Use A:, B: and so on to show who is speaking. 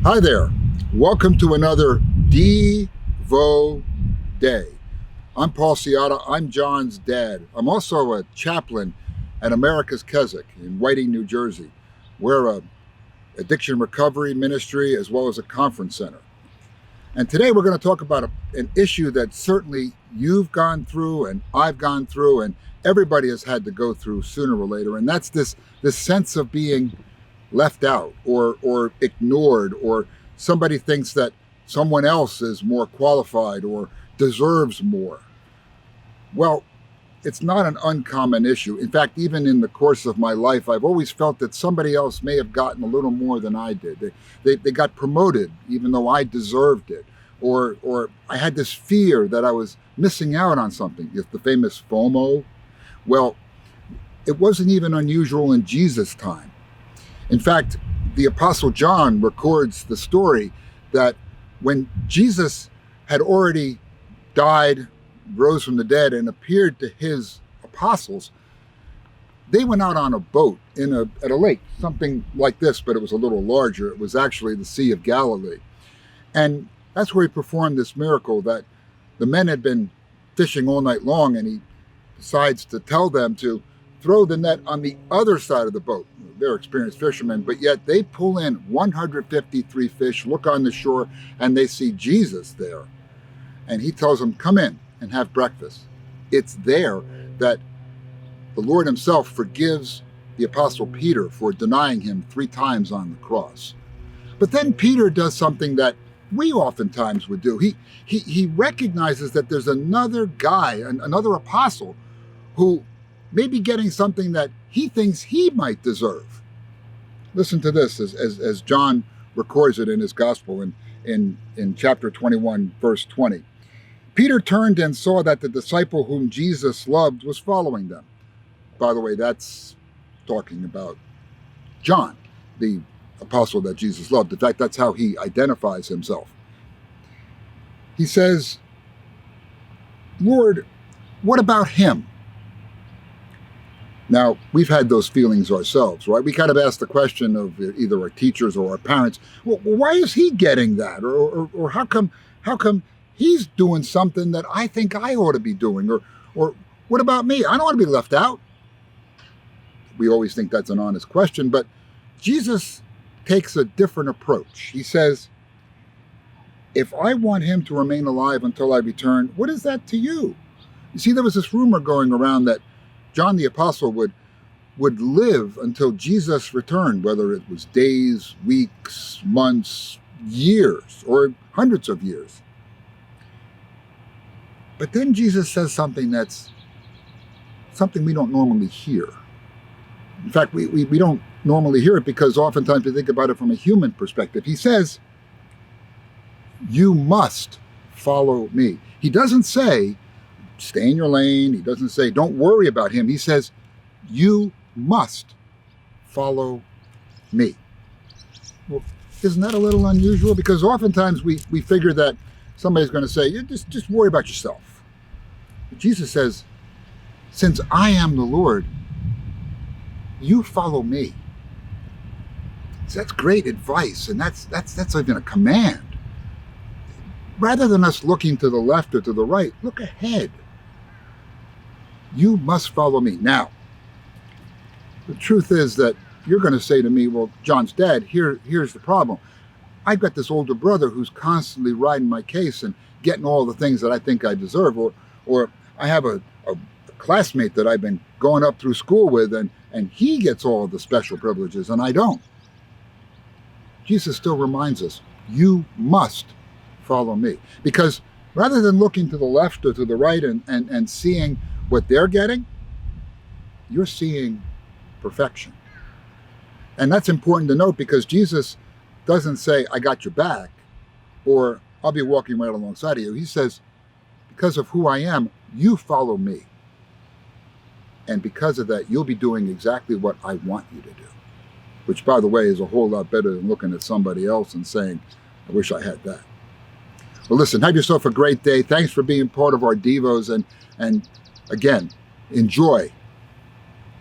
A: Hi there. Welcome to another Devo Day. I'm Paul Ciotta. I'm John's dad. I'm also a chaplain at America's Keswick in Whiting, New Jersey. We're a addiction recovery ministry as well as a conference center. And today we're going to talk about an issue that certainly you've gone through and I've gone through and everybody has had to go through sooner or later. And that's this sense of being left out or ignored, or somebody thinks that someone else is more qualified or deserves more. Well, it's not an uncommon issue. In fact, even in the course of my life, I've always felt that somebody else may have gotten a little more than I did. They got promoted even though I deserved it. Or I had this fear that I was missing out on something. It's the famous FOMO. Well, it wasn't even unusual in Jesus' time. In fact, the Apostle John records the story that when Jesus had already died, rose from the dead, and appeared to his apostles, they went out on a boat at a lake, something like this, but it was a little larger. It was actually the Sea of Galilee. And that's where he performed this miracle that the men had been fishing all night long, and he decides to tell them to throw the net on the other side of the boat. They're experienced fishermen, but yet they pull in 153 fish, look on the shore, and they see Jesus there. And he tells them, come in and have breakfast. It's there that the Lord himself forgives the Apostle Peter for denying him 3 times on the cross. But then Peter does something that we oftentimes would do. He recognizes that there's another guy, another apostle, who may be getting something that he thinks he might deserve. Listen to this as John records it in his gospel in chapter 21, verse 20. Peter turned and saw that the disciple whom Jesus loved was following them. By the way, that's talking about John, the apostle that Jesus loved. In fact, that's how he identifies himself. He says, Lord, what about him? Now, we've had those feelings ourselves, right? We kind of ask the question of either our teachers or our parents, well, why is he getting that? Or how come he's doing something that I think I ought to be doing? Or what about me? I don't want to be left out. We always think that's an honest question, but Jesus takes a different approach. He says, if I want him to remain alive until I return, what is that to you? You see, there was this rumor going around that John the Apostle would live until Jesus returned, whether it was days, weeks, months, years, or hundreds of years. But then Jesus says something that's something we don't normally hear. In fact, we don't normally hear it because oftentimes we think about it from a human perspective. He says, you must follow me. He doesn't say, stay in your lane. He doesn't say, don't worry about him. He says, you must follow me. Well, isn't that a little unusual? Because oftentimes we figure that somebody's going to say, just worry about yourself. But Jesus says, since I am the Lord, you follow me. So that's great advice, and that's even a command. Rather than us looking to the left or to the right, look ahead. You must follow me. Now, the truth is that you're going to say to me, well, John's dad, here's the problem. I've got this older brother who's constantly riding my case and getting all the things that I think I deserve. Or I have a classmate that I've been going up through school with, and he gets all the special privileges, and I don't. Jesus still reminds us, you must follow me. Because rather than looking to the left or to the right and seeing what they're getting, you're seeing perfection. And that's important to note because Jesus doesn't say, I got your back, or I'll be walking right alongside of you. He says, because of who I am, you follow me. And because of that, you'll be doing exactly what I want you to do. Which, by the way, is a whole lot better than looking at somebody else and saying, I wish I had that. Well, listen, have yourself a great day. Thanks for being part of our Devos. And again, enjoy